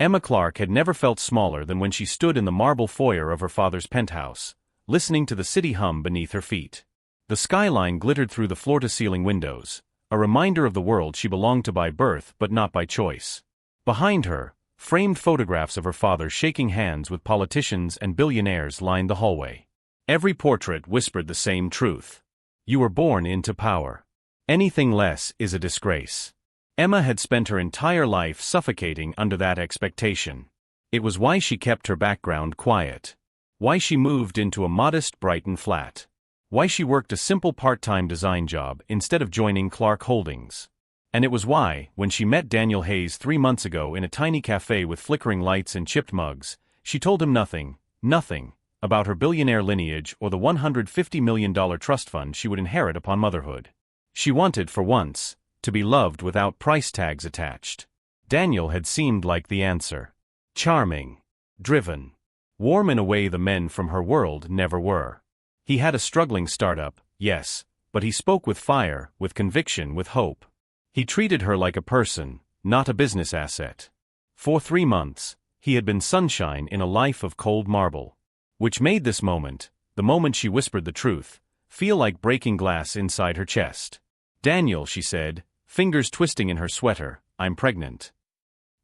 Emma Clark had never felt smaller than when she stood in the marble foyer of her father's penthouse, listening to the city hum beneath her feet. The skyline glittered through the floor-to-ceiling windows, a reminder of the world she belonged to by birth but not by choice. Behind her, framed photographs of her father shaking hands with politicians and billionaires lined the hallway. Every portrait whispered the same truth. You were born into power. Anything less is a disgrace. Emma had spent her entire life suffocating under that expectation. It was why she kept her background quiet. Why she moved into a modest Brighton flat. Why she worked a simple part-time design job instead of joining Clark Holdings. And it was why, when she met Daniel Hayes 3 months ago in a tiny cafe with flickering lights and chipped mugs, she told him nothing about her billionaire lineage or the $150 million trust fund she would inherit upon motherhood. She wanted, for once, to be loved without price tags attached. Daniel had seemed like the answer. Charming, driven, warm in a way the men from her world never were. He had a struggling startup, yes, but he spoke with fire, with conviction, with hope. He treated her like a person, not a business asset. For 3 months, he had been sunshine in a life of cold marble. Which made this moment, the moment she whispered the truth, feel like breaking glass inside her chest. Daniel, she said, fingers twisting in her sweater, I'm pregnant.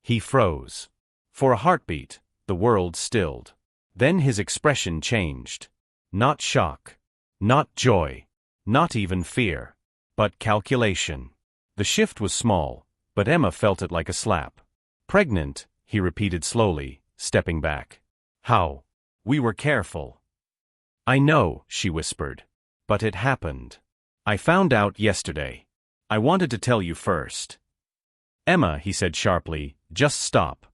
He froze. For a heartbeat, the world stilled. Then his expression changed. Not shock. Not joy. Not even fear. But calculation. The shift was small, but Emma felt it like a slap. Pregnant, he repeated slowly, stepping back. How? We were careful. I know, she whispered. But it happened. I found out yesterday. I wanted to tell you first. Emma, he said sharply, just stop.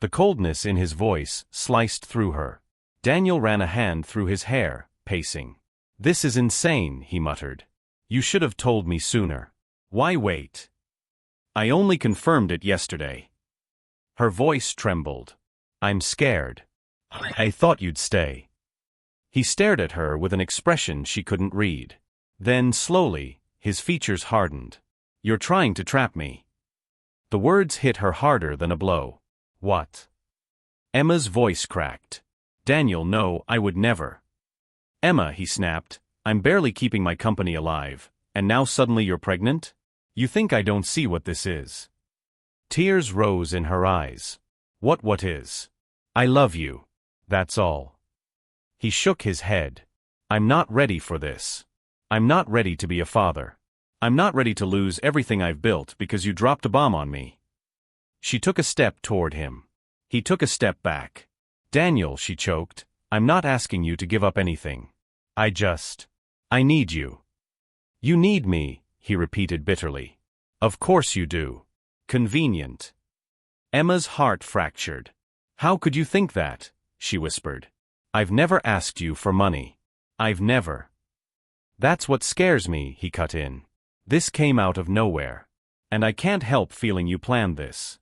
The coldness in his voice sliced through her. Daniel ran a hand through his hair, pacing. This is insane, he muttered. You should have told me sooner. Why wait? I only confirmed it yesterday. Her voice trembled. I'm scared. I thought you'd stay. He stared at her with an expression she couldn't read. Then, slowly, his features hardened. You're trying to trap me. The words hit her harder than a blow. What? Emma's voice cracked. Daniel, no, I would never. Emma, he snapped, I'm barely keeping my company alive, and now suddenly you're pregnant? You think I don't see what this is? Tears rose in her eyes. What is? I love you. That's all. He shook his head. I'm not ready for this. I'm not ready to be a father. I'm not ready to lose everything I've built because you dropped a bomb on me. She took a step toward him. He took a step back. Daniel, she choked, I'm not asking you to give up anything. I need you. You need me, he repeated bitterly. Of course you do. Convenient. Emma's heart fractured. How could you think that? She whispered. I've never asked you for money. I've never. That's what scares me, he cut in. This came out of nowhere. And I can't help feeling you planned this.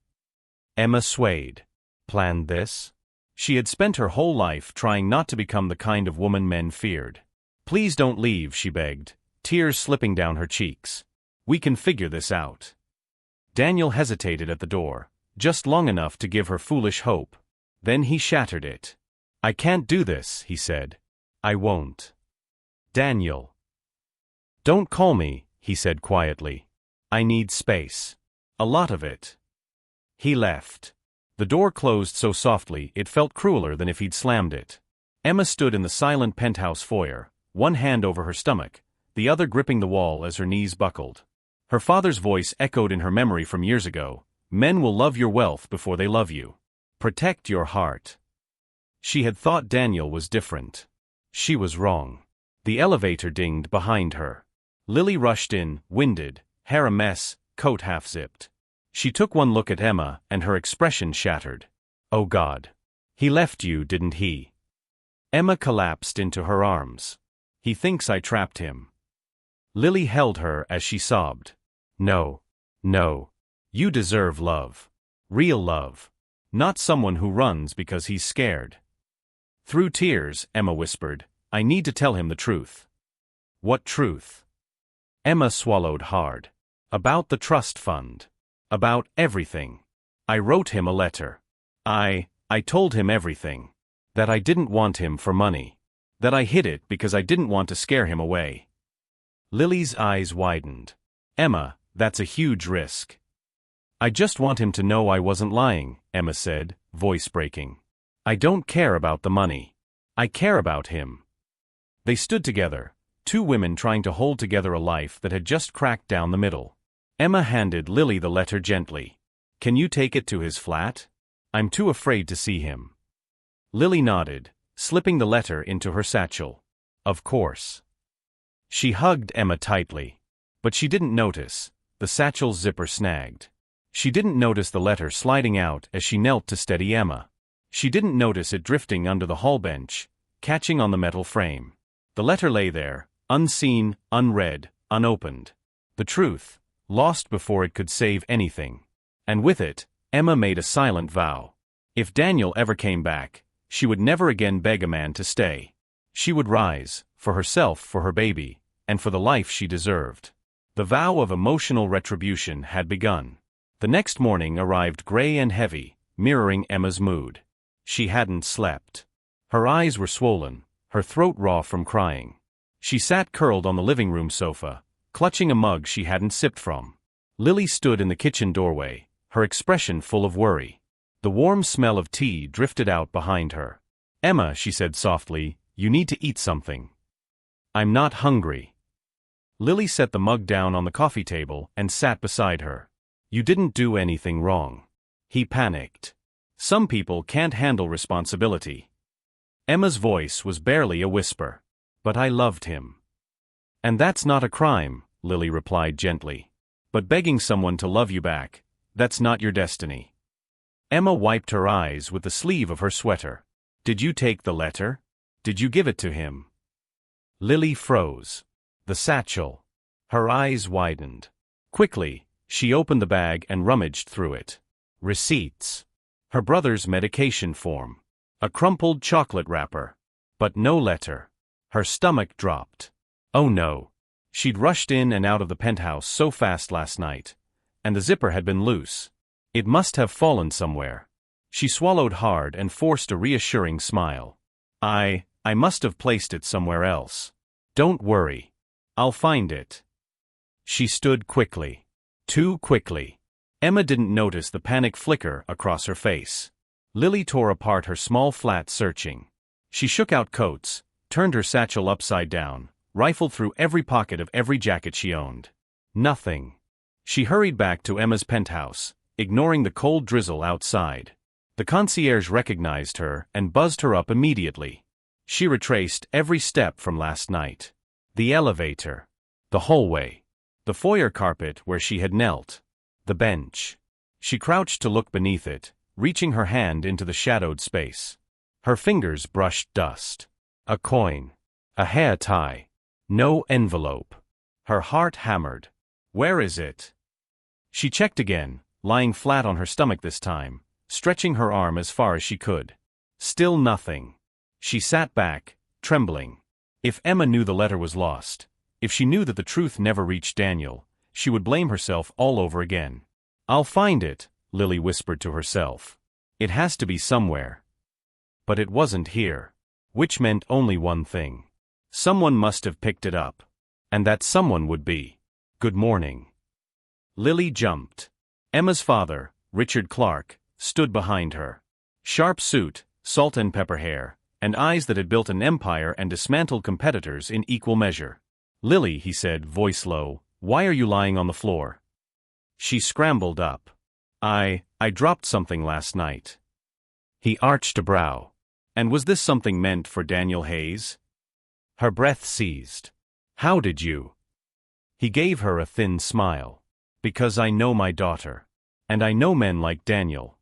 Emma swayed. Planned this? She had spent her whole life trying not to become the kind of woman men feared. Please don't leave, she begged, tears slipping down her cheeks. We can figure this out. Daniel hesitated at the door, just long enough to give her foolish hope. Then he shattered it. I can't do this, he said. I won't. Daniel. Don't call me, he said quietly. I need space. A lot of it. He left. The door closed so softly it felt crueler than if he'd slammed it. Emma stood in the silent penthouse foyer, one hand over her stomach, the other gripping the wall as her knees buckled. Her father's voice echoed in her memory from years ago. Men will love your wealth before they love you. Protect your heart. She had thought Daniel was different. She was wrong. The elevator dinged behind her. Lily rushed in, winded, hair a mess, coat half-zipped. She took one look at Emma and her expression shattered. Oh God. He left you, didn't he? Emma collapsed into her arms. He thinks I trapped him. Lily held her as she sobbed. No. No. You deserve love. Real love. Not someone who runs because he's scared. Through tears, Emma whispered, I need to tell him the truth. What truth? Emma swallowed hard. About the trust fund. About everything. I wrote him a letter. I told him everything. That I didn't want him for money. That I hid it because I didn't want to scare him away. Lily's eyes widened. Emma, that's a huge risk. I just want him to know I wasn't lying, Emma said, voice breaking. I don't care about the money. I care about him. They stood together, two women trying to hold together a life that had just cracked down the middle. Emma handed Lily the letter gently. Can you take it to his flat? I'm too afraid to see him. Lily nodded, slipping the letter into her satchel. Of course. She hugged Emma tightly. But she didn't notice. The satchel's zipper snagged. She didn't notice the letter sliding out as she knelt to steady Emma. She didn't notice it drifting under the hall bench, catching on the metal frame. The letter lay there, unseen, unread, unopened. The truth, lost before it could save anything. And with it, Emma made a silent vow. If Daniel ever came back, she would never again beg a man to stay. She would rise, for herself, for her baby, and for the life she deserved. The vow of emotional retribution had begun. The next morning arrived gray and heavy, mirroring Emma's mood. She hadn't slept. Her eyes were swollen, her throat raw from crying. She sat curled on the living room sofa, clutching a mug she hadn't sipped from. Lily stood in the kitchen doorway, her expression full of worry. The warm smell of tea drifted out behind her. Emma, she said softly, you need to eat something. I'm not hungry. Lily set the mug down on the coffee table and sat beside her. You didn't do anything wrong. He panicked. Some people can't handle responsibility. Emma's voice was barely a whisper. But I loved him. And that's not a crime, Lily replied gently. But begging someone to love you back, that's not your destiny. Emma wiped her eyes with the sleeve of her sweater. Did you take the letter? Did you give it to him? Lily froze. The satchel. Her eyes widened. Quickly, she opened the bag and rummaged through it. Receipts. Her brother's medication form. A crumpled chocolate wrapper. But no letter. Her stomach dropped. Oh no. She'd rushed in and out of the penthouse so fast last night. And the zipper had been loose. It must have fallen somewhere. She swallowed hard and forced a reassuring smile. I must have placed it somewhere else. Don't worry. I'll find it. She stood quickly. Too quickly. Emma didn't notice the panic flicker across her face. Lily tore apart her small flat searching. She shook out coats, turned her satchel upside down, rifled through every pocket of every jacket she owned. Nothing. She hurried back to Emma's penthouse, ignoring the cold drizzle outside. The concierge recognized her and buzzed her up immediately. She retraced every step from last night. The elevator. The hallway. The foyer carpet where she had knelt. The bench. She crouched to look beneath it, reaching her hand into the shadowed space. Her fingers brushed dust. A coin. A hair tie. No envelope. Her heart hammered. Where is it? She checked again, lying flat on her stomach this time, stretching her arm as far as she could. Still nothing. She sat back, trembling. If Emma knew the letter was lost, if she knew that the truth never reached Daniel, she would blame herself all over again. I'll find it, Lily whispered to herself. It has to be somewhere. But it wasn't here. Which meant only one thing. Someone must have picked it up. And that someone would be. Good morning. Lily jumped. Emma's father, Richard Clark, stood behind her. Sharp suit, salt and pepper hair, and eyes that had built an empire and dismantled competitors in equal measure. Lily, he said, voice low, why are you lying on the floor? She scrambled up. I dropped something last night. He arched a brow. And was this something meant for Daniel Hayes? Her breath seized. How did you? He gave her a thin smile. Because I know my daughter. And I know men like Daniel.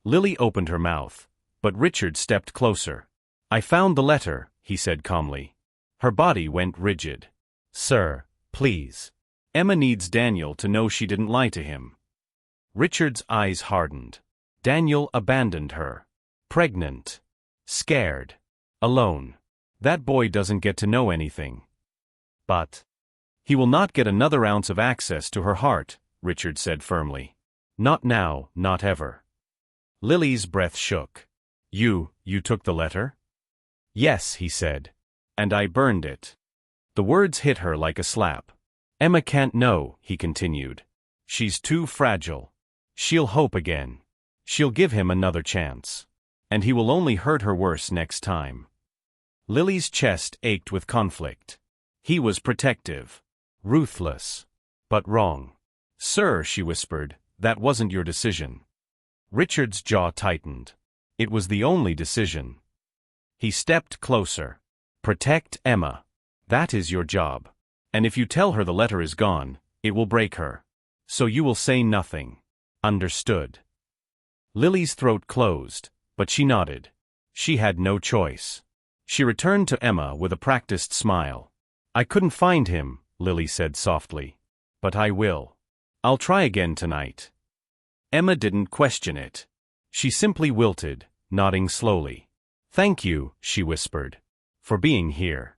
Lily opened her mouth, but Richard stepped closer. I found the letter, he said calmly. Her body went rigid. Sir, please. Emma needs Daniel to know she didn't lie to him. Richard's eyes hardened. Daniel abandoned her. Pregnant. Scared. Alone. That boy doesn't get to know anything. But he will not get another ounce of access to her heart, Richard said firmly. Not now, not ever. Lily's breath shook. You took the letter? Yes, he said. And I burned it. The words hit her like a slap. Emma can't know, he continued. She's too fragile. She'll hope again. She'll give him another chance. And he will only hurt her worse next time. Lily's chest ached with conflict. He was protective. Ruthless. But wrong. Sir, she whispered, that wasn't your decision. Richard's jaw tightened. It was the only decision. He stepped closer. Protect Emma. That is your job. And if you tell her the letter is gone, it will break her. So you will say nothing. Understood. Lily's throat closed, but she nodded. She had no choice. She returned to Emma with a practiced smile. I couldn't find him, Lily said softly. But I will. I'll try again tonight. Emma didn't question it. She simply wilted, nodding slowly. Thank you, she whispered, for being here.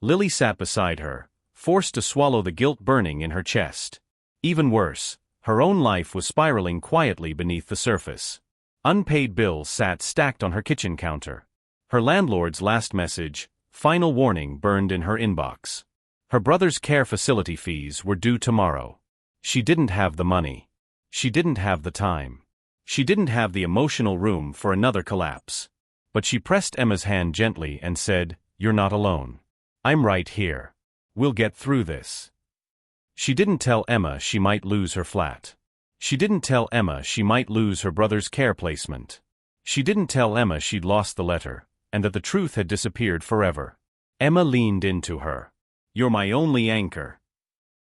Lily sat beside her, forced to swallow the guilt burning in her chest. Even worse, her own life was spiraling quietly beneath the surface. Unpaid bills sat stacked on her kitchen counter. Her landlord's last message, final warning, burned in her inbox. Her brother's care facility fees were due tomorrow. She didn't have the money. She didn't have the time. She didn't have the emotional room for another collapse. But she pressed Emma's hand gently and said, You're not alone. I'm right here. We'll get through this. She didn't tell Emma she might lose her flat. She didn't tell Emma she might lose her brother's care placement. She didn't tell Emma she'd lost the letter, and that the truth had disappeared forever. Emma leaned into her. You're my only anchor.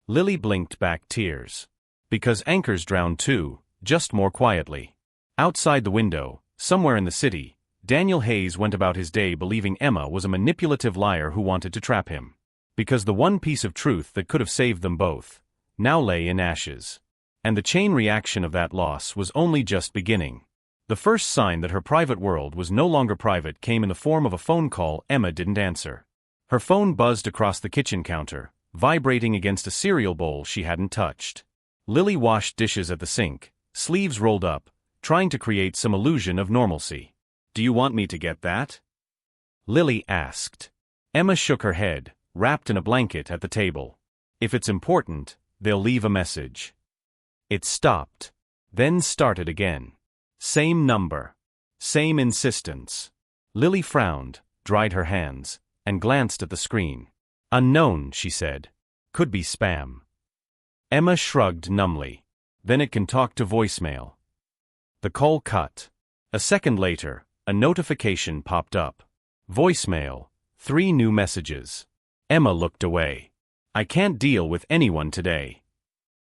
Lily blinked back tears. Because anchors drown too, just more quietly. Outside the window, somewhere in the city, Daniel Hayes went about his day believing Emma was a manipulative liar who wanted to trap him. Because the one piece of truth that could have saved them both now lay in ashes. And the chain reaction of that loss was only just beginning. The first sign that her private world was no longer private came in the form of a phone call Emma didn't answer. Her phone buzzed across the kitchen counter, vibrating against a cereal bowl she hadn't touched. Lily washed dishes at the sink, sleeves rolled up, trying to create some illusion of normalcy. Do you want me to get that? Lily asked. Emma shook her head, wrapped in a blanket at the table. If it's important, they'll leave a message. It stopped, then started again. Same number. Same insistence. Lily frowned, dried her hands, and glanced at the screen. Unknown, she said. Could be spam. Emma shrugged numbly. Then it can talk to voicemail. The call cut. A second later, a notification popped up. Voicemail. 3 new messages. Emma looked away. I can't deal with anyone today.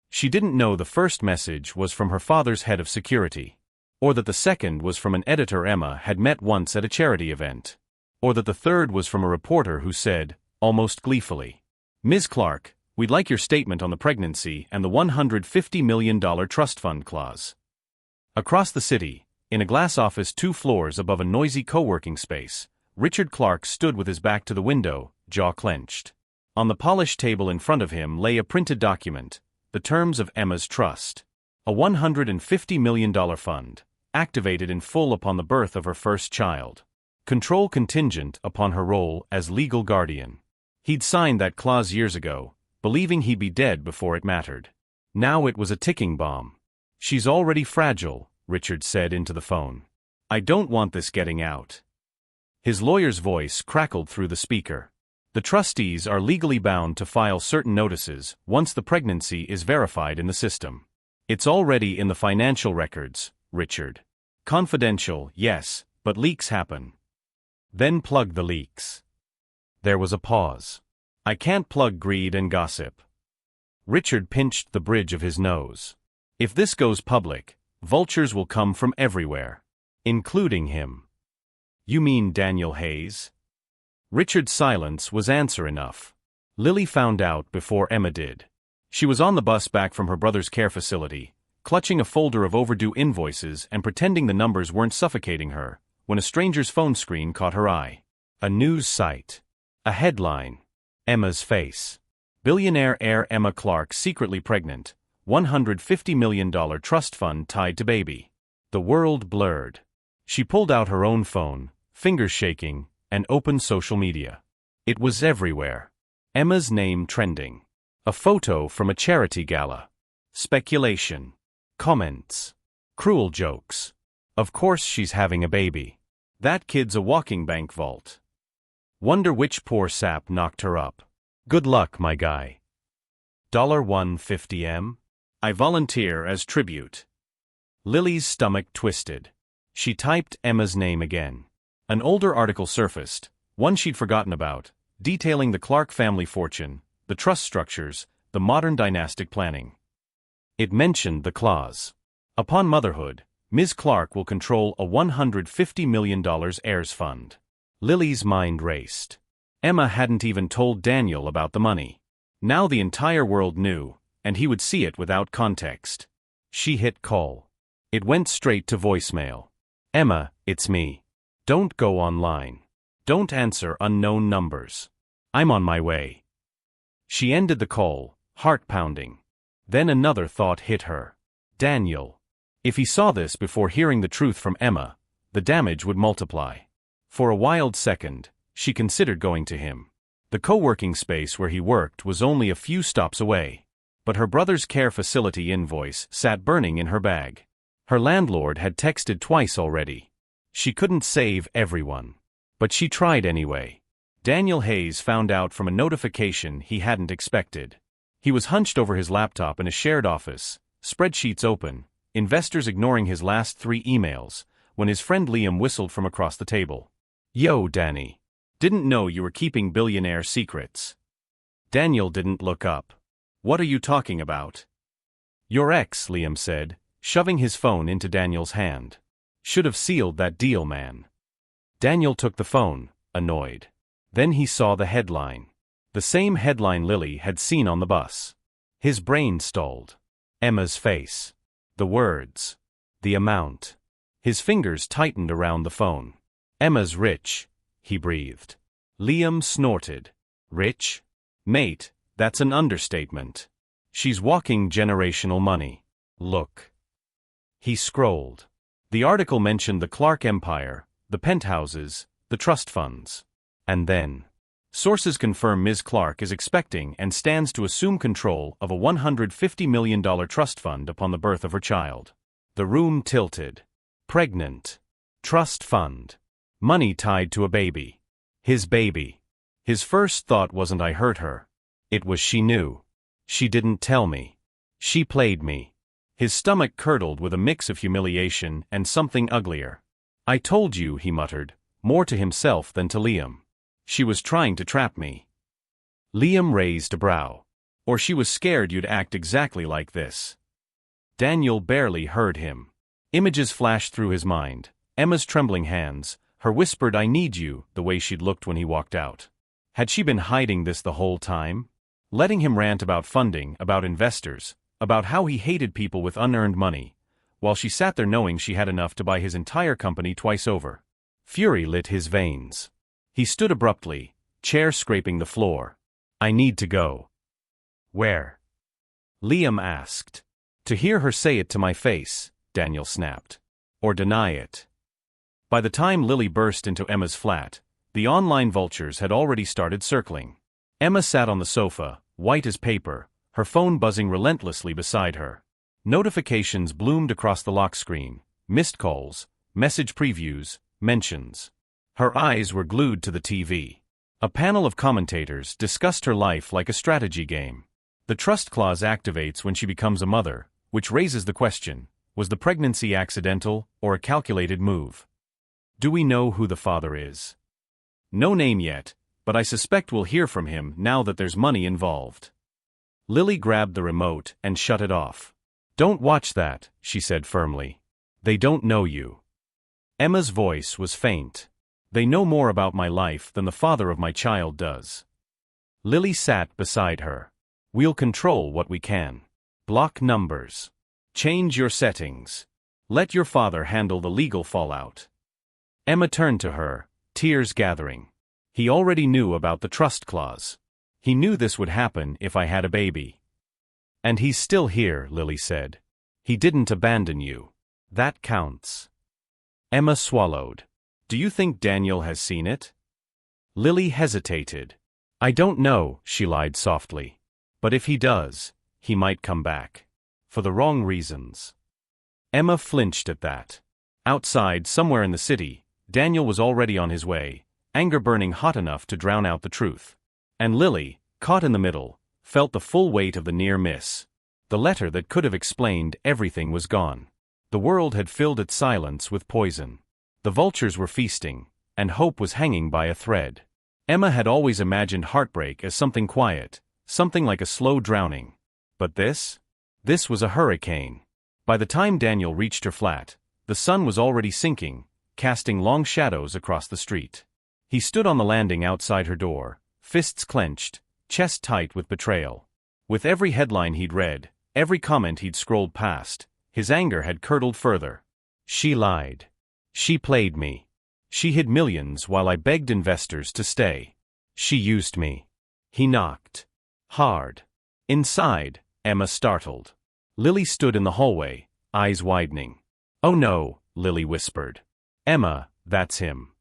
She didn't know the first message was from her father's head of security. Or that the second was from an editor Emma had met once at a charity event. Or that the third was from a reporter who said, almost gleefully, Ms. Clark, we'd like your statement on the pregnancy and the $150 million trust fund clause. Across the city, in a glass office 2 floors above a noisy co-working space, Richard Clark stood with his back to the window, jaw clenched. On the polished table in front of him lay a printed document, the terms of Emma's trust. A $150 million fund, activated in full upon the birth of her first child. Control contingent upon her role as legal guardian. He'd signed that clause years ago, believing he'd be dead before it mattered. Now it was a ticking bomb. She's already fragile, Richard said into the phone. I don't want this getting out. His lawyer's voice crackled through the speaker. The trustees are legally bound to file certain notices once the pregnancy is verified in the system. It's already in the financial records, Richard. Confidential, yes, but leaks happen. Then plug the leaks. There was a pause. I can't plug greed and gossip. Richard pinched the bridge of his nose. If this goes public, vultures will come from everywhere. Including him. You mean Daniel Hayes? Richard's silence was answer enough. Lily found out before Emma did. She was on the bus back from her brother's care facility, clutching a folder of overdue invoices and pretending the numbers weren't suffocating her, when a stranger's phone screen caught her eye. A news site. A headline. Emma's face. Billionaire heir Emma Clark secretly pregnant. $150 million trust fund tied to baby. The world blurred. She pulled out her own phone, fingers shaking, and opened social media. It was everywhere. Emma's name trending. A photo from a charity gala. Speculation. Comments. Cruel jokes. Of course she's having a baby. That kid's a walking bank vault. Wonder which poor sap knocked her up. Good luck, my guy. $150M? I volunteer as tribute. Lily's stomach twisted. She typed Emma's name again. An older article surfaced, one she'd forgotten about, detailing the Clark family fortune, the trust structures, the modern dynastic planning. It mentioned the clause. Upon motherhood, Ms. Clark will control a $150 million heirs fund. Lily's mind raced. Emma hadn't even told Daniel about the money. Now the entire world knew, and he would see it without context. She hit call. It went straight to voicemail. Emma, it's me. Don't go online. Don't answer unknown numbers. I'm on my way. She ended the call, heart pounding. Then another thought hit her. Daniel. If he saw this before hearing the truth from Emma, the damage would multiply. For a wild second, she considered going to him. The co-working space where he worked was only a few stops away. But her brother's care facility invoice sat burning in her bag. Her landlord had texted twice already. She couldn't save everyone. But she tried anyway. Daniel Hayes found out from a notification he hadn't expected. He was hunched over his laptop in a shared office, spreadsheets open, investors ignoring his last 3 emails, when his friend Liam whistled from across the table. Yo, Danny. Didn't know you were keeping billionaire secrets. Daniel didn't look up. What are you talking about? Your ex, Liam said, shoving his phone into Daniel's hand. Should have sealed that deal, man. Daniel took the phone, annoyed. Then he saw the headline. The same headline Lily had seen on the bus. His brain stalled. Emma's face. The words. The amount. His fingers tightened around the phone. Emma's rich, he breathed. Liam snorted. Rich? Mate, that's an understatement. She's walking generational money. Look. He scrolled. The article mentioned the Clark Empire, the penthouses, the trust funds. And then. Sources confirm Ms. Clark is expecting and stands to assume control of a $150 million trust fund upon the birth of her child. The room tilted. Pregnant. Trust fund. Money tied to a baby. His baby. His first thought wasn't I hurt her. It was she knew. She didn't tell me. She played me. His stomach curdled with a mix of humiliation and something uglier. I told you, he muttered, more to himself than to Liam. She was trying to trap me. Liam raised a brow. Or she was scared you'd act exactly like this. Daniel barely heard him. Images flashed through his mind. Emma's trembling hands, her whispered I need you, the way she'd looked when he walked out. Had she been hiding this the whole time? Letting him rant about funding, about investors, about how he hated people with unearned money, while she sat there knowing she had enough to buy his entire company twice over. Fury lit his veins. He stood abruptly, chair scraping the floor. I need to go. Where? Liam asked. To hear her say it to my face, Daniel snapped. Or deny it. By the time Lily burst into Emma's flat, the online vultures had already started circling. Emma sat on the sofa, white as paper, her phone buzzing relentlessly beside her. Notifications bloomed across the lock screen, missed calls, message previews, mentions. Her eyes were glued to the TV. A panel of commentators discussed her life like a strategy game. The trust clause activates when she becomes a mother, which raises the question, was the pregnancy accidental or a calculated move? Do we know who the father is? No name yet, but I suspect we'll hear from him now that there's money involved. Lily grabbed the remote and shut it off. Don't watch that, she said firmly. They don't know you. Emma's voice was faint. They know more about my life than the father of my child does. Lily sat beside her. We'll control what we can. Block numbers. Change your settings. Let your father handle the legal fallout. Emma turned to her, tears gathering. He already knew about the trust clause. He knew this would happen if I had a baby. And he's still here, Lily said. He didn't abandon you. That counts. Emma swallowed. Do you think Daniel has seen it? Lily hesitated. I don't know, she lied softly. But if he does, he might come back. For the wrong reasons. Emma flinched at that. Outside, somewhere in the city, Daniel was already on his way, anger burning hot enough to drown out the truth. And Lily, caught in the middle, felt the full weight of the near miss. The letter that could have explained everything was gone. The world had filled its silence with poison. The vultures were feasting, and hope was hanging by a thread. Emma had always imagined heartbreak as something quiet, something like a slow drowning. But this? This was a hurricane. By the time Daniel reached her flat, the sun was already sinking, casting long shadows across the street. He stood on the landing outside her door, fists clenched, chest tight with betrayal. With every headline he'd read, every comment he'd scrolled past, his anger had curdled further. She lied. She played me. She hid millions while I begged investors to stay. She used me. He knocked. Hard. Inside, Emma startled. Lily stood in the hallway, eyes widening. Oh no, Lily whispered. Emma, that's him.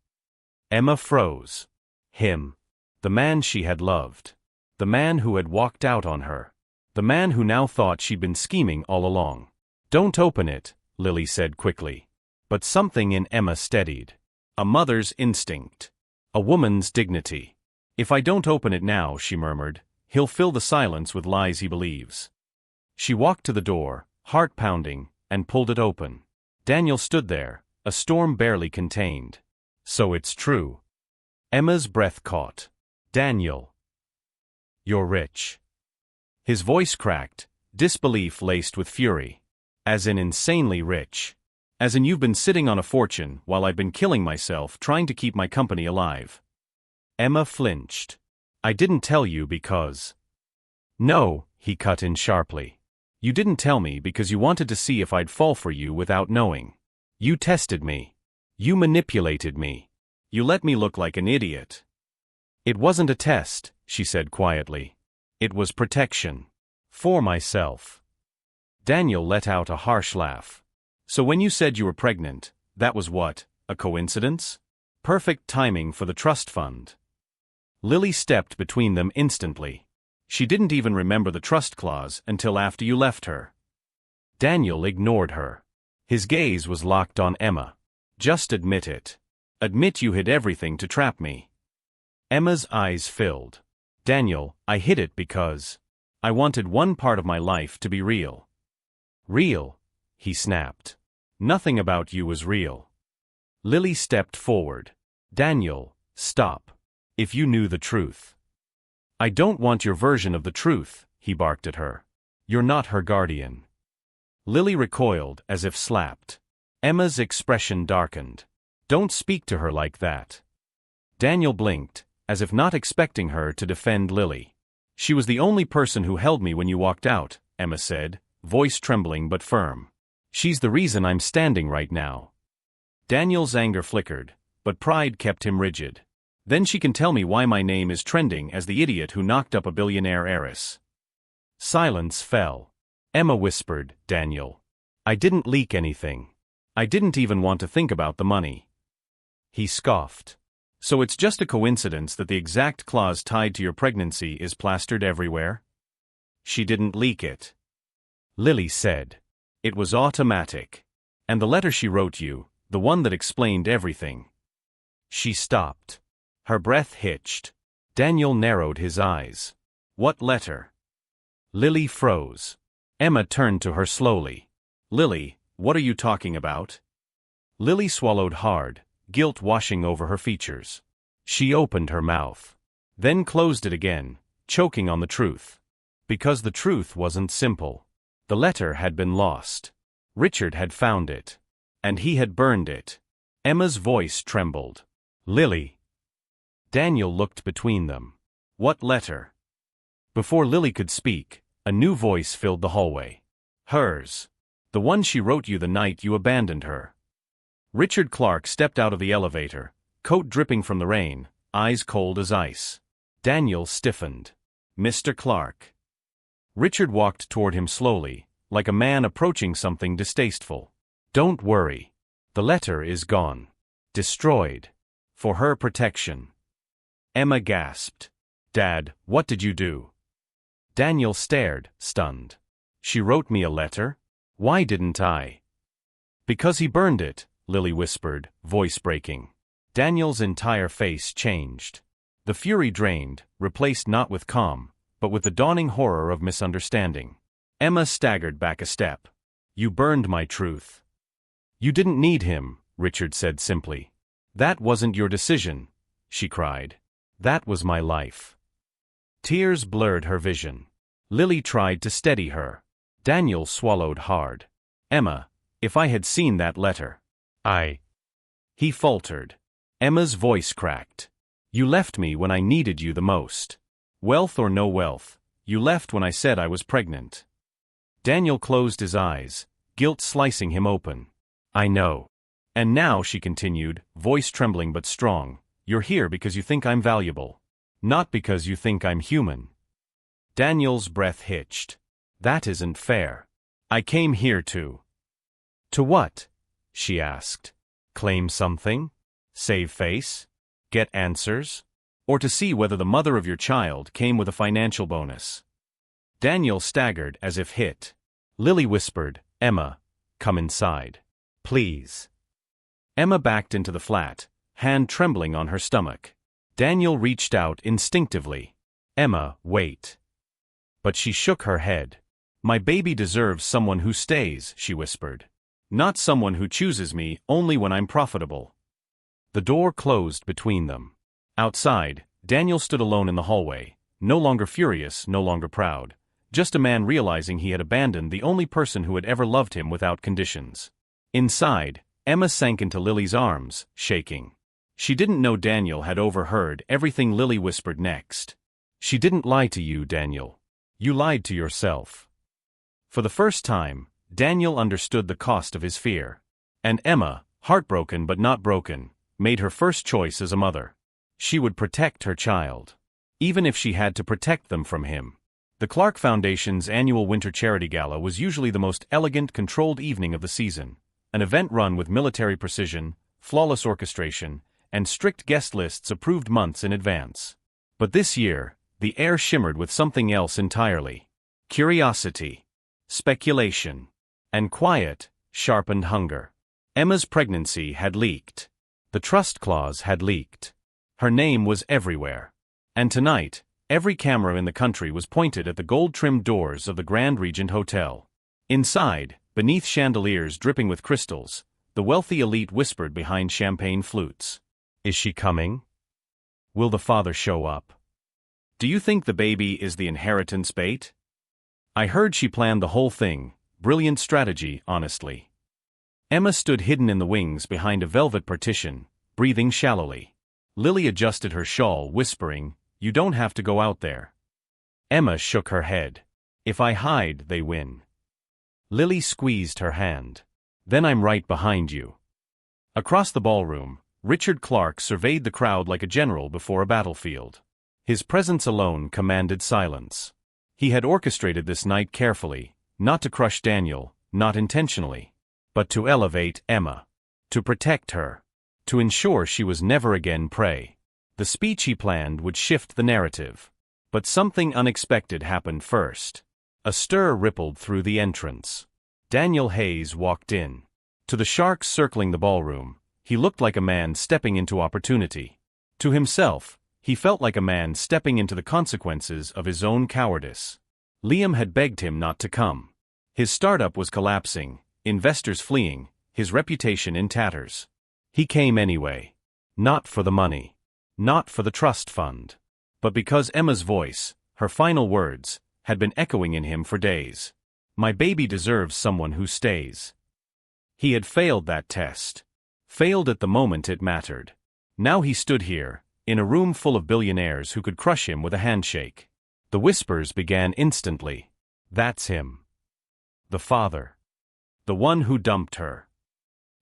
Emma froze. Him. The man she had loved. The man who had walked out on her. The man who now thought she'd been scheming all along. Don't open it, Lily said quickly. But something in Emma steadied. A mother's instinct. A woman's dignity. If I don't open it now, she murmured, he'll fill the silence with lies he believes. She walked to the door, heart pounding, and pulled it open. Daniel stood there, a storm barely contained. So it's true. Emma's breath caught. Daniel. You're rich. His voice cracked, disbelief laced with fury. As in insanely rich. As in you've been sitting on a fortune while I've been killing myself trying to keep my company alive. Emma flinched. I didn't tell you because... No, he cut in sharply. You didn't tell me because you wanted to see if I'd fall for you without knowing. You tested me. You manipulated me. You let me look like an idiot. It wasn't a test, she said quietly. It was protection. For myself. Daniel let out a harsh laugh. So when you said you were pregnant, that was what, a coincidence? Perfect timing for the trust fund. Lily stepped between them instantly. She didn't even remember the trust clause until after you left her. Daniel ignored her. His gaze was locked on Emma. Just admit it. Admit you hid everything to trap me. Emma's eyes filled. Daniel, I hid it because I wanted one part of my life to be real. Real, he snapped. Nothing about you was real. Lily stepped forward. Daniel, stop. If you knew the truth. I don't want your version of the truth, he barked at her. You're not her guardian. Lily recoiled as if slapped. Emma's expression darkened. Don't speak to her like that. Daniel blinked, as if not expecting her to defend Lily. She was the only person who held me when you walked out, Emma said, voice trembling but firm. She's the reason I'm standing right now. Daniel's anger flickered, but pride kept him rigid. Then she can tell me why my name is trending as the idiot who knocked up a billionaire heiress. Silence fell. Emma whispered, Daniel. I didn't leak anything. I didn't even want to think about the money. He scoffed. So it's just a coincidence that the exact clause tied to your pregnancy is plastered everywhere? She didn't leak it. Lily said. It was automatic. And the letter she wrote you, the one that explained everything. She stopped. Her breath hitched. Daniel narrowed his eyes. What letter? Lily froze. Emma turned to her slowly. Lily, what are you talking about? Lily swallowed hard, guilt washing over her features. She opened her mouth. Then closed it again, choking on the truth. Because the truth wasn't simple. The letter had been lost. Richard had found it. And he had burned it. Emma's voice trembled. Lily. Daniel looked between them. What letter? Before Lily could speak, a new voice filled the hallway. Hers. The one she wrote you the night you abandoned her. Richard Clark stepped out of the elevator, coat dripping from the rain, eyes cold as ice. Daniel stiffened. Mr. Clark. Richard walked toward him slowly, like a man approaching something distasteful. Don't worry. The letter is gone. Destroyed. For her protection. Emma gasped. Dad, what did you do? Daniel stared, stunned. She wrote me a letter? Why didn't I? Because he burned it, Lily whispered, voice breaking. Daniel's entire face changed. The fury drained, replaced not with calm, but with the dawning horror of misunderstanding. Emma staggered back a step. You burned my truth. You didn't need him, Richard said simply. That wasn't your decision, she cried. That was my life. Tears blurred her vision. Lily tried to steady her. Daniel swallowed hard. Emma, if I had seen that letter. He faltered. Emma's voice cracked. You left me when I needed you the most. Wealth or no wealth, you left when I said I was pregnant. Daniel closed his eyes, guilt slicing him open. I know. And now, she continued, voice trembling but strong, you're here because you think I'm valuable. Not because you think I'm human. Daniel's breath hitched. That isn't fair. I came here to... To what? She asked. Claim something? Save face? Get answers? Or to see whether the mother of your child came with a financial bonus? Daniel staggered as if hit. Lily whispered, Emma, come inside. Please. Emma backed into the flat, hand trembling on her stomach. Daniel reached out instinctively. Emma, wait. But she shook her head. My baby deserves someone who stays, she whispered. Not someone who chooses me only when I'm profitable. The door closed between them. Outside, Daniel stood alone in the hallway, no longer furious, no longer proud, just a man realizing he had abandoned the only person who had ever loved him without conditions. Inside, Emma sank into Lily's arms, shaking. She didn't know Daniel had overheard everything Lily whispered next. She didn't lie to you, Daniel. You lied to yourself. For the first time, Daniel understood the cost of his fear. And Emma, heartbroken but not broken, made her first choice as a mother. She would protect her child. Even if she had to protect them from him. The Clark Foundation's annual winter charity gala was usually the most elegant, controlled evening of the season. An event run with military precision, flawless orchestration, and strict guest lists approved months in advance. But this year, the air shimmered with something else entirely. Curiosity, speculation, and quiet, sharpened hunger. Emma's pregnancy had leaked. The trust clause had leaked. Her name was everywhere. And tonight, every camera in the country was pointed at the gold-trimmed doors of the Grand Regent Hotel. Inside, beneath chandeliers dripping with crystals, the wealthy elite whispered behind champagne flutes. Is she coming? Will the father show up? Do you think the baby is the inheritance bait? I heard she planned the whole thing. Brilliant strategy, honestly. Emma stood hidden in the wings behind a velvet partition, breathing shallowly. Lily adjusted her shawl, whispering, You don't have to go out there. Emma shook her head. If I hide, they win. Lily squeezed her hand. Then I'm right behind you. Across the ballroom, Richard Clark surveyed the crowd like a general before a battlefield. His presence alone commanded silence. He had orchestrated this night carefully, not to crush Daniel, not intentionally, but to elevate Emma, to protect her, to ensure she was never again prey. The speech he planned would shift the narrative. But something unexpected happened first. A stir rippled through the entrance. Daniel Hayes walked in. To the sharks circling the ballroom, he looked like a man stepping into opportunity. To himself, he felt like a man stepping into the consequences of his own cowardice. Liam had begged him not to come. His startup was collapsing, investors fleeing, his reputation in tatters. He came anyway. Not for the money. Not for the trust fund. But because Emma's voice, her final words, had been echoing in him for days. My baby deserves someone who stays. He had failed that test. Failed at the moment it mattered. Now he stood here, in a room full of billionaires who could crush him with a handshake. The whispers began instantly. That's him. The father. The one who dumped her.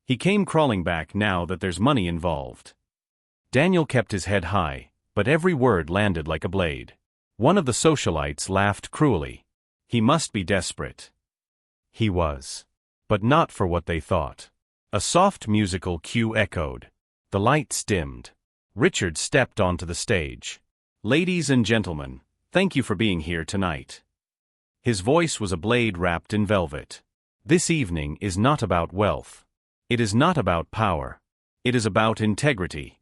He came crawling back now that there's money involved. Daniel kept his head high, but every word landed like a blade. One of the socialites laughed cruelly. He must be desperate. He was. but not for what they thought. A soft musical cue echoed. The lights dimmed. Richard stepped onto the stage. "Ladies and gentlemen, thank you for being here tonight." His voice was a blade wrapped in velvet. "This evening is not about wealth. It is not about power. It is about integrity."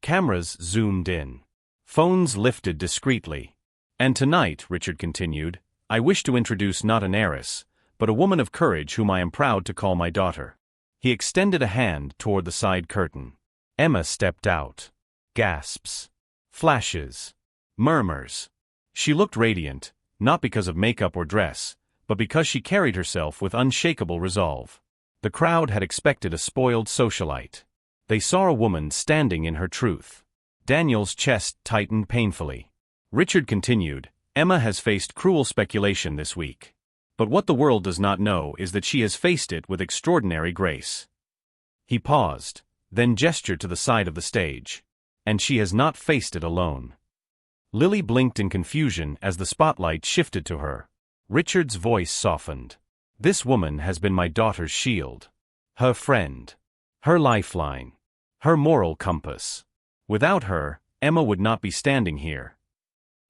Cameras zoomed in. Phones lifted discreetly. "And tonight," Richard continued, "I wish to introduce not an heiress, but a woman of courage whom I am proud to call my daughter." He extended a hand toward the side curtain. Emma stepped out. Gasps. Flashes. Murmurs. She looked radiant, not because of makeup or dress, but because she carried herself with unshakable resolve. The crowd had expected a spoiled socialite. They saw a woman standing in her truth. Daniel's chest tightened painfully. Richard continued, "Emma has faced cruel speculation this week. But what the world does not know is that she has faced it with extraordinary grace." He paused, then gestured to the side of the stage. "And she has not faced it alone." Lily blinked in confusion as the spotlight shifted to her. Richard's voice softened. "This woman has been my daughter's shield. Her friend. Her lifeline. Her moral compass. Without her, Emma would not be standing here."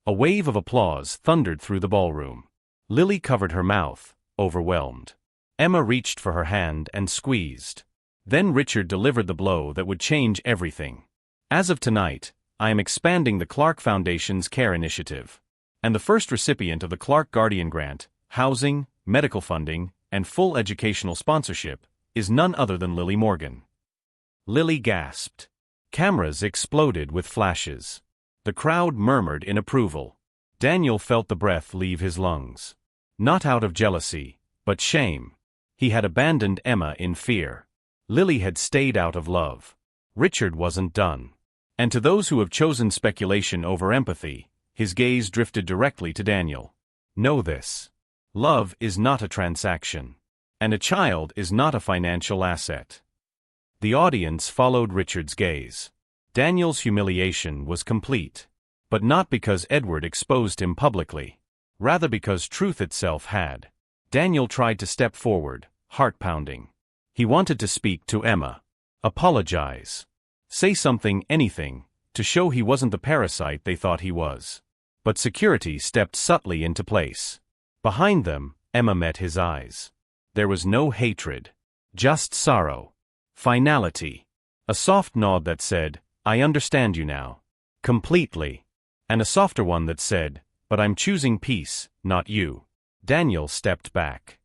A wave of applause thundered through the ballroom. Lily covered her mouth, overwhelmed. Emma reached for her hand and squeezed. Then Richard delivered the blow that would change everything. "As of tonight, I am expanding the Clark Foundation's CARE initiative. And the first recipient of the Clark Guardian Grant, housing, medical funding, and full educational sponsorship, is none other than Lily Morgan." Lily gasped. Cameras exploded with flashes. The crowd murmured in approval. Daniel felt the breath leave his lungs. Not out of jealousy, but shame. He had abandoned Emma in fear. Lily had stayed out of love. Richard wasn't done. And to those who have chosen speculation over empathy, his gaze drifted directly to Daniel. "Know this. Love is not a transaction. And a child is not a financial asset." The audience followed Richard's gaze. Daniel's humiliation was complete. But not because Edward exposed him publicly. Rather because truth itself had. Daniel tried to step forward, heart pounding. He wanted to speak to Emma. Apologize. Say something, anything, to show he wasn't the parasite they thought he was. But security stepped subtly into place. Behind them, Emma met his eyes. There was no hatred. Just sorrow. Finality. A soft nod that said, "I understand you now. Completely." And a softer one that said, "But I'm choosing peace, not you." Daniel stepped back.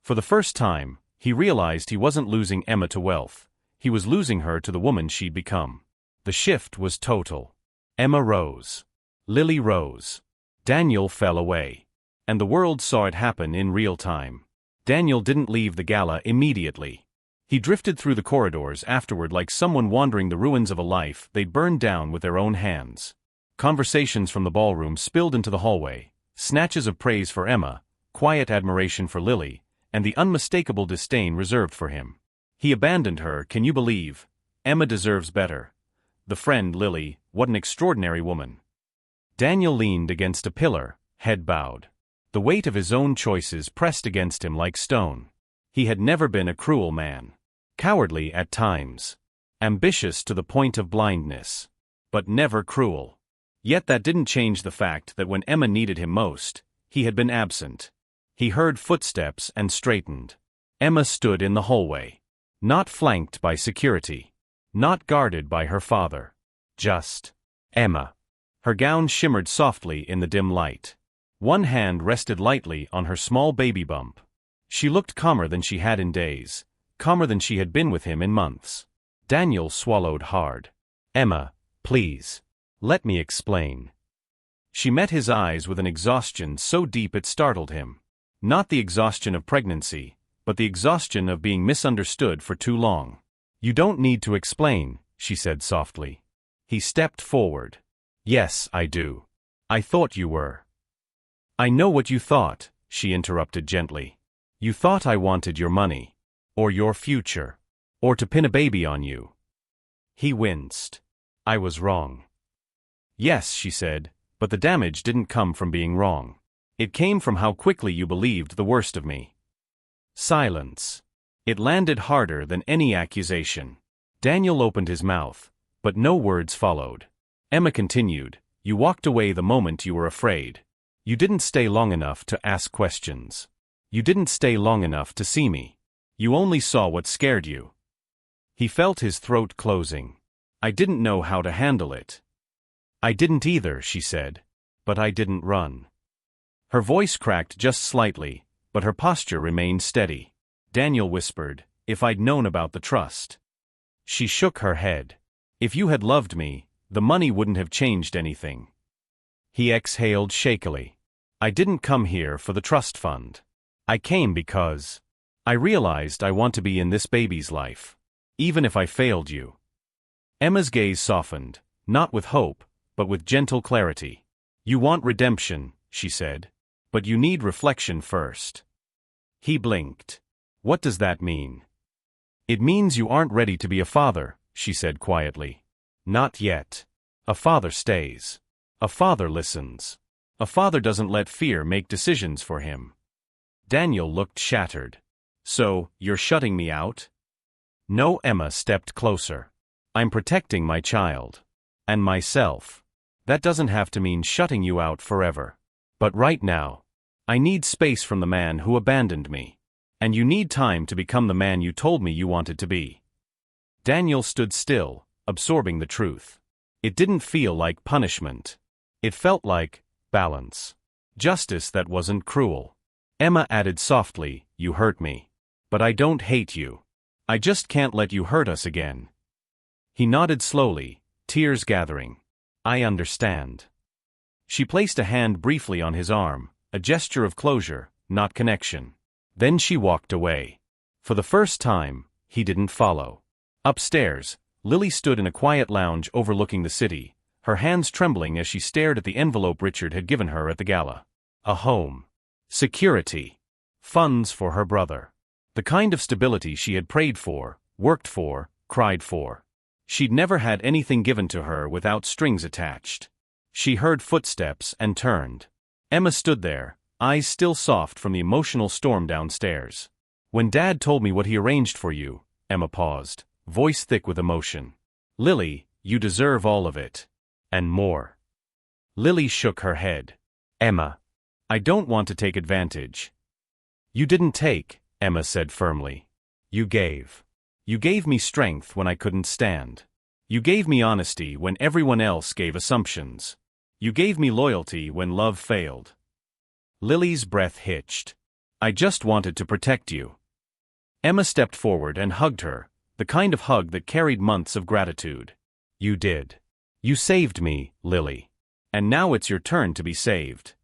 For the first time, he realized he wasn't losing Emma to wealth. He was losing her to the woman she'd become. The shift was total. Emma rose. Lily rose. Daniel fell away. And the world saw it happen in real time. Daniel didn't leave the gala immediately. He drifted through the corridors afterward like someone wandering the ruins of a life they'd burned down with their own hands. Conversations from the ballroom spilled into the hallway, snatches of praise for Emma, quiet admiration for Lily, and the unmistakable disdain reserved for him. He abandoned her, can you believe? Emma deserves better. The friend, Lily, what an extraordinary woman. Daniel leaned against a pillar, head bowed. The weight of his own choices pressed against him like stone. He had never been a cruel man. Cowardly at times. Ambitious to the point of blindness. But never cruel. Yet that didn't change the fact that when Emma needed him most, he had been absent. He heard footsteps and straightened. Emma stood in the hallway. Not flanked by security. Not guarded by her father. Just Emma. Her gown shimmered softly in the dim light. One hand rested lightly on her small baby bump. She looked calmer than she had in days, calmer than she had been with him in months. Daniel swallowed hard. "Emma, please. Let me explain." She met his eyes with an exhaustion so deep it startled him. Not the exhaustion of pregnancy, but the exhaustion of being misunderstood for too long. "You don't need to explain," she said softly. He stepped forward. "Yes, I do. I thought you were." "I know what you thought," she interrupted gently. "You thought I wanted your money. Or your future. Or to pin a baby on you." He winced. "I was wrong." "Yes," she said, "but the damage didn't come from being wrong. It came from how quickly you believed the worst of me." Silence. It landed harder than any accusation. Daniel opened his mouth, but no words followed. Emma continued, "You walked away the moment you were afraid. You didn't stay long enough to ask questions. You didn't stay long enough to see me. You only saw what scared you." He felt his throat closing. "I didn't know how to handle it." "I didn't either," she said. "But I didn't run." Her voice cracked just slightly, but her posture remained steady. Daniel whispered, "If I'd known about the trust." She shook her head. "If you had loved me, the money wouldn't have changed anything." He exhaled shakily. "I didn't come here for the trust fund. I came because I realized I want to be in this baby's life, even if I failed you." Emma's gaze softened, not with hope, but with gentle clarity. "You want redemption," she said, "but you need reflection first." He blinked. "What does that mean?" "It means you aren't ready to be a father," she said quietly. "Not yet. A father stays. A father listens. A father doesn't let fear make decisions for him." Daniel looked shattered. "So, you're shutting me out?" "No." Emma stepped closer. "I'm protecting my child. And myself. That doesn't have to mean shutting you out forever. But right now, I need space from the man who abandoned me. And you need time to become the man you told me you wanted to be." Daniel stood still, absorbing the truth. It didn't feel like punishment. It felt like balance. Justice that wasn't cruel. Emma added softly, "You hurt me. But I don't hate you. I just can't let you hurt us again." He nodded slowly, tears gathering. "I understand." She placed a hand briefly on his arm, a gesture of closure, not connection. Then she walked away. For the first time, he didn't follow. Upstairs, Lily stood in a quiet lounge overlooking the city, her hands trembling as she stared at the envelope Richard had given her at the gala. A home. Security. Funds for her brother. The kind of stability she had prayed for, worked for, cried for. She'd never had anything given to her without strings attached. She heard footsteps and turned. Emma stood there, eyes still soft from the emotional storm downstairs. "When Dad told me what he arranged for you," Emma paused, voice thick with emotion. "Lily, you deserve all of it. And more." Lily shook her head. "Emma, I don't want to take advantage." "You didn't take," Emma said firmly. "You gave. You gave me strength when I couldn't stand. You gave me honesty when everyone else gave assumptions. You gave me loyalty when love failed." Lily's breath hitched. "I just wanted to protect you." Emma stepped forward and hugged her, the kind of hug that carried months of gratitude. "You did. You saved me, Lily. And now it's your turn to be saved."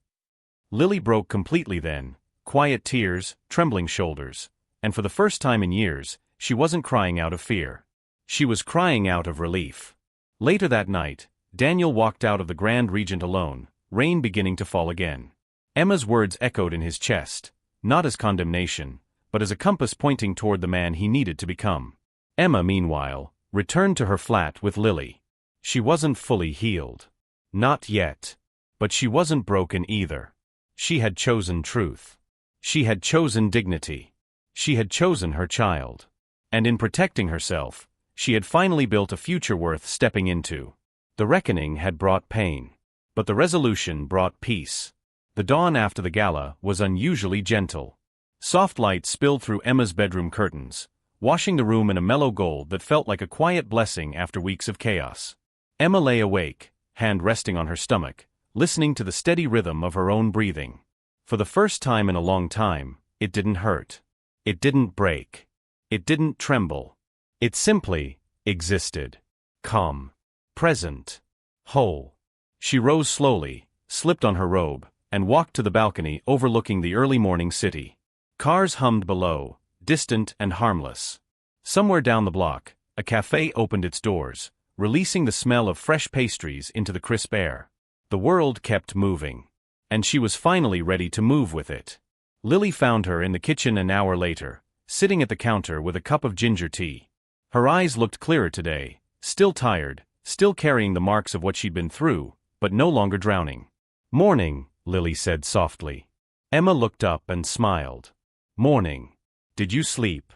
Lily broke completely then, quiet tears, trembling shoulders, and for the first time in years, she wasn't crying out of fear. She was crying out of relief. Later that night, Daniel walked out of the Grand Regent alone, rain beginning to fall again. Emma's words echoed in his chest, not as condemnation, but as a compass pointing toward the man he needed to become. Emma, meanwhile, returned to her flat with Lily. She wasn't fully healed. Not yet. But she wasn't broken either. She had chosen truth. She had chosen dignity. She had chosen her child. And in protecting herself, she had finally built a future worth stepping into. The reckoning had brought pain. But the resolution brought peace. The dawn after the gala was unusually gentle. Soft light spilled through Emma's bedroom curtains, washing the room in a mellow gold that felt like a quiet blessing after weeks of chaos. Emma lay awake, hand resting on her stomach, listening to the steady rhythm of her own breathing. For the first time in a long time, it didn't hurt. It didn't break. It didn't tremble. It simply existed. Calm. Present. Whole. She rose slowly, slipped on her robe, and walked to the balcony overlooking the early morning city. Cars hummed below, distant and harmless. Somewhere down the block, a cafe opened its doors, releasing the smell of fresh pastries into the crisp air. The world kept moving. And she was finally ready to move with it. Lily found her in the kitchen an hour later, sitting at the counter with a cup of ginger tea. Her eyes looked clearer today, still tired, still carrying the marks of what she'd been through, but no longer drowning. "Morning," Lily said softly. Emma looked up and smiled. "Morning. Did you sleep?"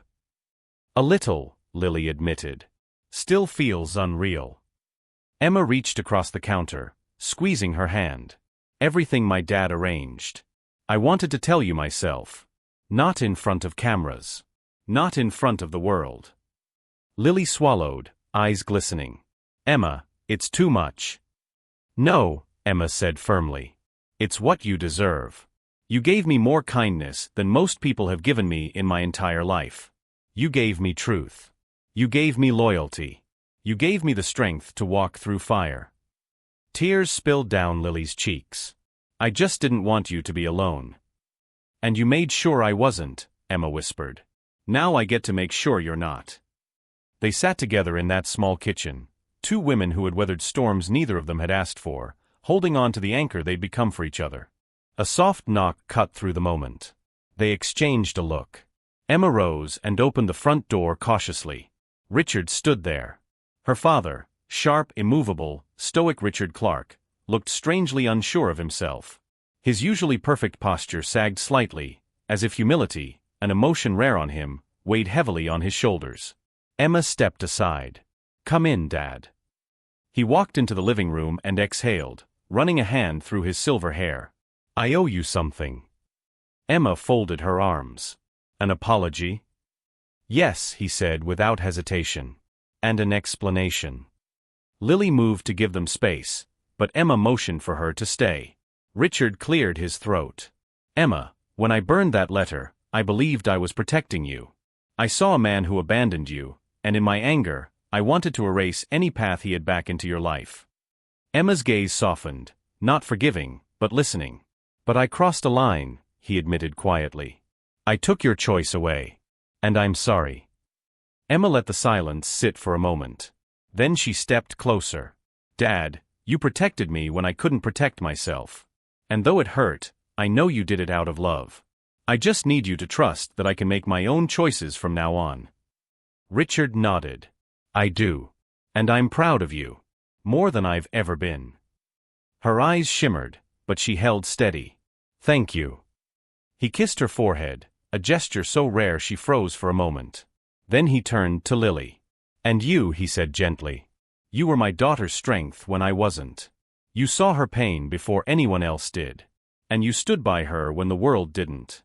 A little, Lily admitted. Still feels unreal. Emma reached across the counter, squeezing her hand. Everything my dad arranged. I wanted to tell you myself. Not in front of cameras. Not in front of the world. Lily swallowed, eyes glistening. Emma, it's too much. No, Emma said firmly. It's what you deserve. You gave me more kindness than most people have given me in my entire life. You gave me truth. You gave me loyalty. You gave me the strength to walk through fire. Tears spilled down Lily's cheeks. I just didn't want you to be alone. And you made sure I wasn't, Emma whispered. Now I get to make sure you're not. They sat together in that small kitchen, two women who had weathered storms neither of them had asked for, holding on to the anchor they'd become for each other. A soft knock cut through the moment. They exchanged a look. Emma rose and opened the front door cautiously. Richard stood there. Her father, sharp, immovable, stoic Richard Clark, looked strangely unsure of himself. His usually perfect posture sagged slightly, as if humility, an emotion rare on him, weighed heavily on his shoulders. Emma stepped aside. Come in, Dad. He walked into the living room and exhaled, running a hand through his silver hair. I owe you something. Emma folded her arms. An apology? Yes, he said without hesitation. And an explanation. Lily moved to give them space, but Emma motioned for her to stay. Richard cleared his throat. Emma, when I burned that letter, I believed I was protecting you. I saw a man who abandoned you, and in my anger, I wanted to erase any path he had back into your life. Emma's gaze softened, not forgiving, but listening. But I crossed a line, he admitted quietly. I took your choice away. And I'm sorry. Emma let the silence sit for a moment. Then she stepped closer. Dad, you protected me when I couldn't protect myself. And though it hurt, I know you did it out of love. I just need you to trust that I can make my own choices from now on. Richard nodded. I do. And I'm proud of you. More than I've ever been. Her eyes shimmered, but she held steady. Thank you. He kissed her forehead, a gesture so rare she froze for a moment. Then he turned to Lily. And you, he said gently. You were my daughter's strength when I wasn't. You saw her pain before anyone else did. And you stood by her when the world didn't.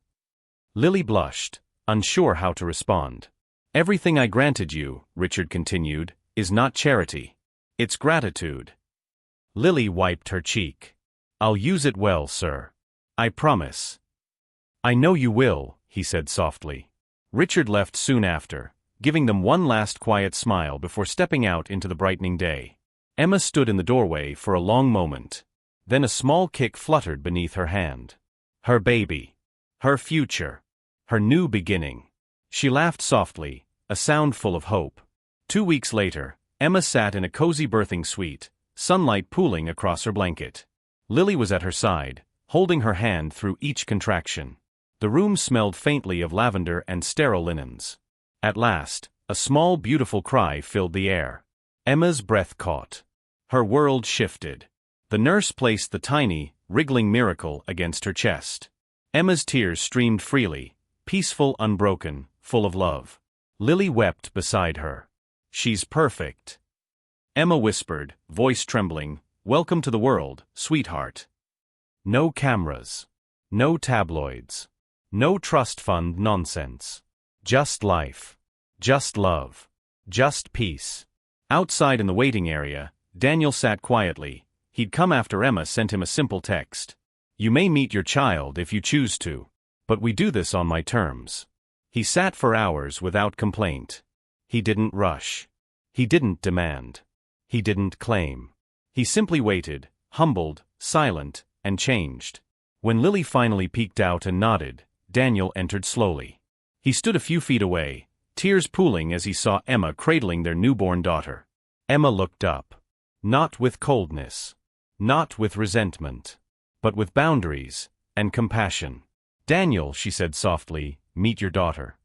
Lily blushed, unsure how to respond. Everything I granted you, Richard continued, is not charity. It's gratitude. Lily wiped her cheek. I'll use it well, sir. I promise. I know you will, he said softly. Richard left soon after, giving them one last quiet smile before stepping out into the brightening day. Emma stood in the doorway for a long moment. Then a small kick fluttered beneath her hand. Her baby. Her future. Her new beginning. She laughed softly, a sound full of hope. 2 weeks later, Emma sat in a cozy birthing suite, sunlight pooling across her blanket. Lily was at her side, holding her hand through each contraction. The room smelled faintly of lavender and sterile linens. At last, a small beautiful cry filled the air. Emma's breath caught. Her world shifted. The nurse placed the tiny, wriggling miracle against her chest. Emma's tears streamed freely, peaceful, unbroken, full of love. Lily wept beside her. She's perfect. Emma whispered, voice trembling, welcome to the world, sweetheart. No cameras. No tabloids. No trust fund nonsense. Just life. Just love. Just peace. Outside in the waiting area, Daniel sat quietly. He'd come after Emma sent him a simple text. You may meet your child if you choose to, but we do this on my terms. He sat for hours without complaint. He didn't rush. He didn't demand. He didn't claim. He simply waited, humbled, silent, and changed. When Lily finally peeked out and nodded, Daniel entered slowly. He stood a few feet away, tears pooling as he saw Emma cradling their newborn daughter. Emma looked up. Not with coldness. Not with resentment. But with boundaries and compassion. Daniel, she said softly, meet your daughter.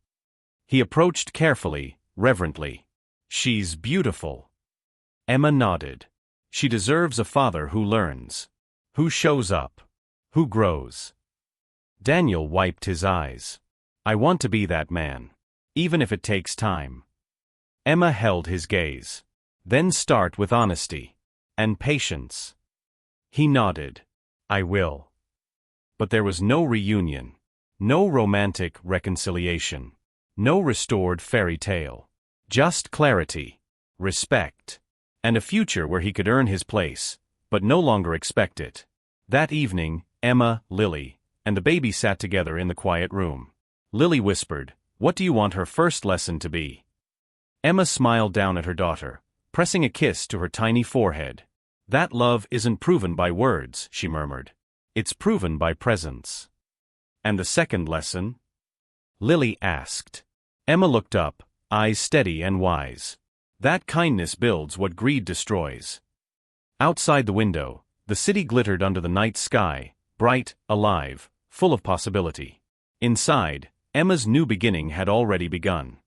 He approached carefully, reverently. She's beautiful. Emma nodded. She deserves a father who learns. Who shows up. Who grows. Daniel wiped his eyes. I want to be that man. even if it takes time. Emma held his gaze. Then start with honesty. And patience. He nodded. I will. But there was no reunion. No romantic reconciliation. No restored fairy tale. Just clarity, respect, and a future where he could earn his place, but no longer expect it. That evening, Emma, Lily, and the baby sat together in the quiet room. Lily whispered, "What do you want her first lesson to be?" Emma smiled down at her daughter, pressing a kiss to her tiny forehead. "That love isn't proven by words," she murmured. "It's proven by presence." "And the second lesson?" Lily asked. Emma looked up, eyes steady and wise. "That kindness builds what greed destroys." Outside the window, the city glittered under the night sky, bright, alive, full of possibility. Inside, Emma's new beginning had already begun.